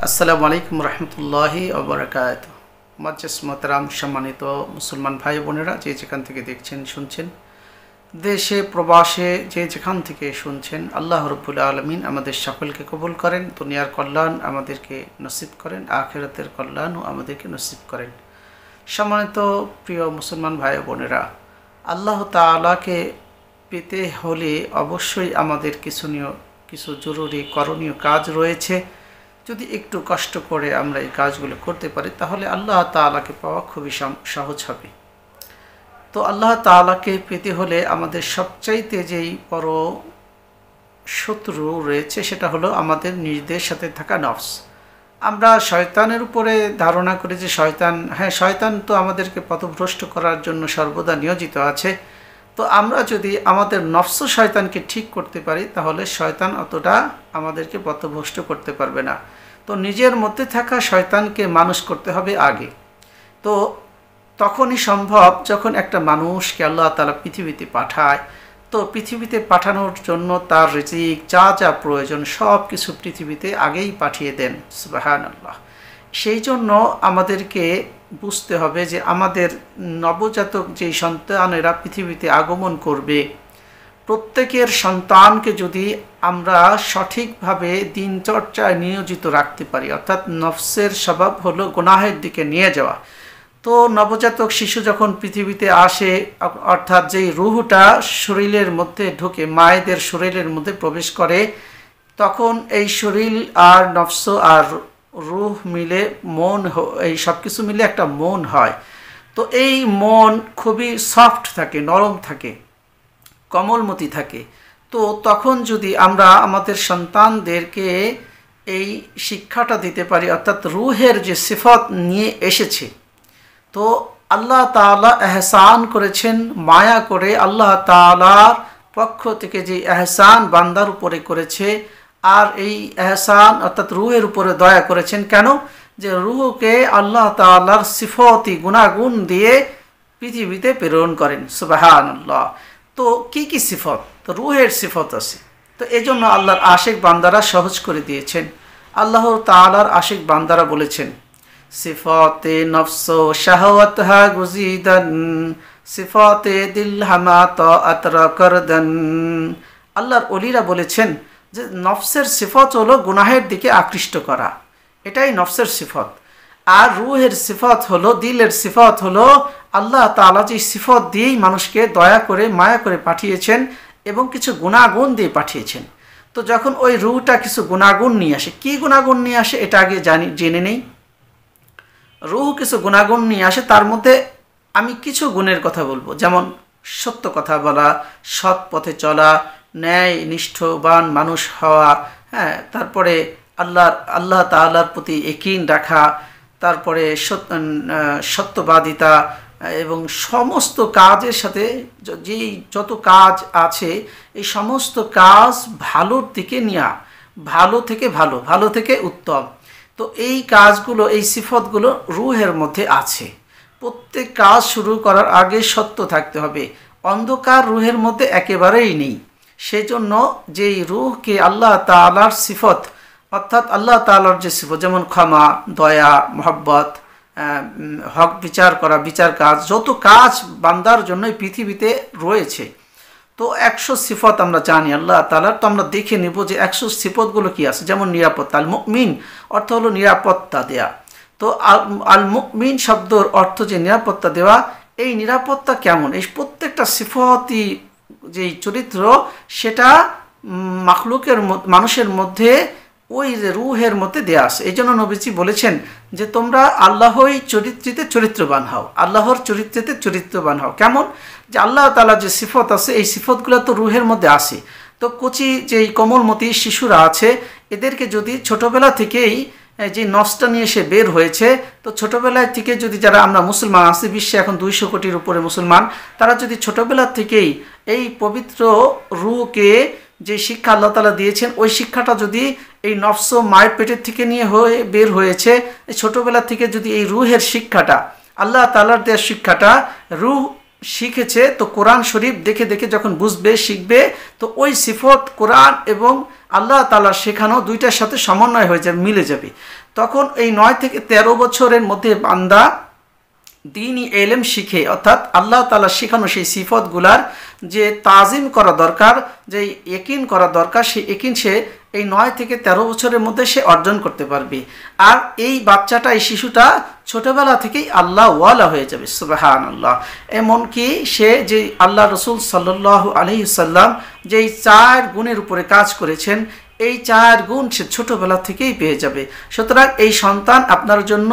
আসসালামু আলাইকুম রহমতুল্লাহি ওবরাকাত। মজ্জেস মোহতারাম সম্মানিত মুসলমান ভাই বোনেরা, যে যেখান থেকে দেখছেন শুনছেন, দেশে প্রবাসে যে যেখান থেকে শুনছেন, আল্লাহ রব্বুল আলমিন আমাদের সকলকে কবুল করেন, দুনিয়ার কল্যাণ আমাদেরকে নসিব করেন, আখিরাতের কল্যাণও আমাদেরকে নসিব করেন। সম্মানিত প্রিয় মুসলমান ভাই বোনেরা, আল্লাহ তাআলাকে পেতে হলে অবশ্যই আমাদের কিছু জরুরি করণীয় কাজ রয়েছে। যদি একটু কষ্ট করে আমরা এই কাজগুলো করতে পারি তাহলে আল্লাহ তাআলাকে পাওয়া খুবই সহজ হবে। তো আল্লাহ তাআলাকে পেতে হলে আমাদের সবচাইতে যেই বড় শত্রু রয়েছে সেটা হলো আমাদের নিজেদের সাথে থাকা নফস। আমরা শয়তানের উপরে ধারণা করি যে শয়তান তো আমাদেরকে পথভ্রষ্ট করার জন্য সর্বদা নিয়োজিত আছে। তো আমরা যদি আমাদের নফস শয়তানকে ঠিক করতে পারি তাহলে শয়তান অতটা আমাদেরকে পথভ্রষ্ট করতে পারবে না। তো নিজের মধ্যে থাকা শয়তানকে মানুষ করতে হবে আগে। তো তখনই সম্ভব যখন একটা মানুষকে আল্লাহ তাআলা পৃথিবীতে পাঠায়। তো পৃথিবীতে পাঠানোর জন্য তার রিজিক যা যা প্রয়োজন সব কিছু পৃথিবীতে আগেই পাঠিয়ে দেন। সুবহানাল্লাহ। সেই জন্য আমাদেরকে বুঝতে হবে যে আমাদের নবজাতক যেই সন্তানেরা পৃথিবীতে আগমন করবে, প্রত্যেকের সন্তানকে যদি আমরা সঠিকভাবে দিনচর্চায় নিয়োজিত রাখতে পারি, অর্থাৎ নফসের স্বভাব হলো গুনাহের দিকে নিয়ে যাওয়া। তো নবজাতক শিশু যখন পৃথিবীতে আসে, অর্থাৎ যেই রুহটা শরীরের মধ্যে ঢুকে মায়েদের শরীরের মধ্যে প্রবেশ করে, তখন এই শরীর আর নফস আর রুহ মিলে মন, এই সব কিছু মিলে একটা মন হয়। তো এই মন খুবই সফট থাকে, নরম থাকে, কোমলমতি থাকে। তো তখন যদি আমরা আমাদের সন্তানদেরকে এই শিক্ষাটা দিতে পারি, অর্থাৎ রুহের যে সিফত নিয়ে এসেছে, তো আল্লাহ তাআলা এহসান করেছেন, মায়া করে আল্লাহ তাআলার পক্ষ থেকে যে এহসান বান্দার উপরে করেছে, আর এই এহসান অর্থাৎ রুহের উপরে দয়া করেছেন। কেন? যে রুহকে আল্লাহ তাআলার সিফতি গুণাগুণ দিয়ে পৃথিবীতে প্রেরণ করেন। সুবহানাল্লাহ। তো কি কি সিফত? তো রুহের সিফত আছে। তো এই জন্য আল্লাহর আশিক বান্দারা সহজ করে দিয়েছেন। আল্লাহ তাআলার আশিক বান্দারা বলেছেন, সিফাতে নফস শাহওয়াতহা গুজিদান, সিফাতে দিল হামা তাআতরা করদান। আল্লাহর ওলিরা বলেছেন যে নফসের সিফত হলো গুনাহের দিকে আকৃষ্ট করা, এটাই নফসের সিফত। আর রুহের সিফত হলো, দিলের সিফত হলো আল্লাহ তাআলা যে সিফত দিয়েই মানুষকে দয়া করে মায়া করে পাঠিয়েছেন এবং কিছু গুণাগুণ দিয়ে পাঠিয়েছেন। তো যখন ওই রুহটা কিছু গুণাগুণ নিয়ে আসে, কি গুণাগুণ নিয়ে আসে এটা আগে জেনে নেই। রুহ কিছু গুণাগুণ নিয়ে আসে, তার মধ্যে আমি কিছু গুণের কথা বলবো, যেমন সত্য কথা বলা, সৎ পথে চলা, ন্যায় নিষ্ঠবান মানুষ হওয়া, তারপরে আল্লাহ তাআলার প্রতি ইয়াকিন রাখা, তারপরে সত্যবাদিতা এবং সমস্ত কাজের সাথে যেই যত কাজ আছে এই সমস্ত কাজ ভালোর দিকে নেওয়া, ভালো থেকে ভালো, ভালো থেকে উত্তম। তো এই কাজগুলো, এই সিফতগুলো রুহের মধ্যে আছে। প্রত্যেক কাজ শুরু করার আগে সত্য থাকতে হবে, অন্ধকার রুহের মধ্যে একেবারেই নেই। সেজন্য যেই রুহকে আল্লাহ তাআলার সিফত, অর্থাৎ আল্লাহ তাআলার যে সিফত, যেমন ক্ষমা, দয়া, মহব্বত, হক বিচার করা, বিচার কাজ, যত কাজ বান্দার জন্য পৃথিবীতে রয়েছে, তো 100 সিফত আমরা জানি আল্লাহ তাআলার। তো আমরা দেখে নেব যে 100 সিফতগুলো কি আছে। যেমন নিরাপত্তা, আল মুমিন অর্থ হলো নিরাপত্তা দেয়া। তো আল মুমিন শব্দর অর্থ যে নিরাপত্তা দেওয়া, এই নিরাপত্তা কেমন? এই প্রত্যেকটা সিফতই যেই চরিত্র সেটা মানুষের মধ্যে ওই রুহের মধ্যে দেয়া আছে। এই জন্য নবীজি বলেছেন যে তোমরা আল্লাহই চরিত্রিতে চরিত্রবান হও, আল্লাহর চরিত্রিতে চরিত্রবান হও। কেমন? যে আল্লাহ তাআলা যে সিফত আছে এই সিফতগুলো তো রুহের মধ্যে আছে। তো কচি যেই কোমলমতি শিশুরা আছে, এদেরকে যদি ছোটবেলা থেকেই যে নফসটা নিয়ে সে বের হয়েছে, তো ছোটবেলায় থেকে যদি যারা আমরা মুসলমান আছি, বিশ্বে এখন 200 কোটির উপরে মুসলমান, তারা যদি ছোটবেলা থেকেই এই পবিত্র রুহকে যে শিক্ষা আল্লাহ তাআলা দিয়েছেন, ওই শিক্ষাটা যদি এই নফস মায়ের পেটের থেকে নিয়ে বের হয়েছে, ছোটবেলা থেকে যদি এই রুহের শিক্ষাটা, আল্লাহ তাআলার দেওয়া শিক্ষাটা রুহ শিখেছে, তো কোরআন শরীফ দেখে দেখে যখন বুঝবে, শিখবে, তো ওই সিফত কোরআন এবং আল্লাহ তাআলা শেখানো দুইটার সাথে সমন্বয় হয়ে যাবে, মিলে যাবে। তখন এই 9 থেকে 13 বছরের মধ্যে বান্দা দ্বীনি ইলম শিখে, অর্থাৎ আল্লাহ তাআলা শেখানো সেই সিফতগুলার যে তাজিম করা দরকার, যে ইয়াকিন করা দরকার, সেই ইয়াকিন সে এই 9 থেকে 13 বছরের মধ্যে সে অর্জন করতে পারবে। আর এই বাচ্চাটা, এই শিশুটা ছোটবেলা থেকেই আল্লাহ ওয়ালা হয়ে যাবে, সুবহানাল্লাহ। এমনকি সে যে আল্লাহ রসুল সাল্লাল্লাহু আলাইহি সাল্লাম যেই 4 গুণের উপরে কাজ করেছেন, এই 4 গুণ সে ছোটবেলা থেকেই পেয়ে যাবে। সুতরাং এই সন্তান আপনার জন্য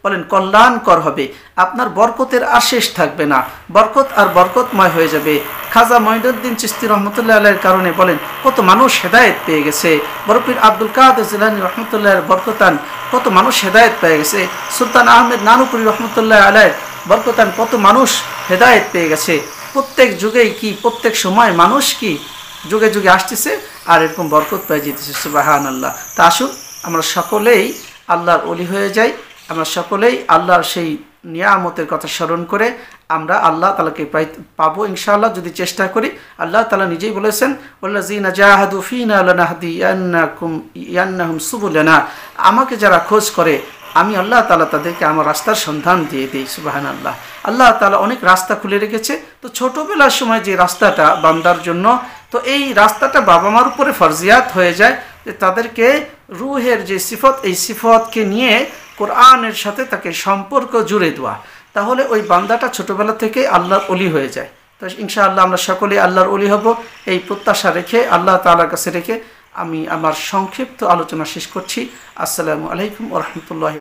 বলেন কল্যাণকর হবে, আপনার বরকতের আর শেষ থাকবে না, বরকত আর বরকতময় হয়ে যাবে। খাজা মঈনুদ্দিন চিশতি রহমতুল্লাহ আলাইহির কারণে বলেন কত মানুষ হেদায়েত পেয়ে গেছে, বরপীর আব্দুল কাদের জিলানী রহমতুল্লাহর বরকতান কত মানুষ হেদায়েত পেয়ে গেছে, সুলতান আহমেদ নানুপুরি রহমতুল্লাহ আলাইহির বরকতান কত মানুষ হেদায়েত পেয়ে গেছে। প্রত্যেক যুগেই কি, প্রত্যেক সময় মানুষ কি যুগে যুগে আসতেছে আর এরকম বরকত পেয়ে যেতেছে, সুবহানাল্লাহ। তা আসুন আমরা সকলেই আল্লাহর ওলি হয়ে যাই, আমরা সকলেই আল্লাহর সেই নিয়ামতের কথা স্মরণ করে আমরা আল্লাহ তাআলাকে পাবো ইনশাআল্লাহ যদি চেষ্টা করি। আল্লাহ তাআলা নিজেই বলেছেন, ওয়াল্লাযীনা জাহাদু ফীনা লানাহদিয়ান্নাহুম সুবুলানা, আমাকে যারা খোঁজ করে আমি আল্লাহ তাআলা তাদেরকে আমার রাস্তার সন্ধান দিয়ে দিই, সুবহানাল্লাহ। আল্লাহ তাআলা অনেক রাস্তা খুলে রেখেছে। তো ছোটবেলার সময় যে রাস্তাটা বান্দার জন্য, তো এই রাস্তাটা বাবা মার উপরে ফরজিয়াত হয়ে যায় যে তাদেরকে রুহের যে সিফত, এই সিফতকে নিয়ে কোরআনের সাথে তাকে সম্পর্ক জুড়ে দেওয়া, তাহলে ওই বান্দাটা ছোটবেলা থেকে আল্লাহর ওলি হয়ে যায়। তো ইনশাআল্লাহ আমরা সকলেই আল্লাহর ওলি হব, এই প্রত্যাশা রেখে আল্লাহ তাআলার কাছে রেখে আমি আমার সংক্ষিপ্ত আলোচনা শেষ করছি। আসসালামু আলাইকুম ওয়া রাহমাতুল্লাহি।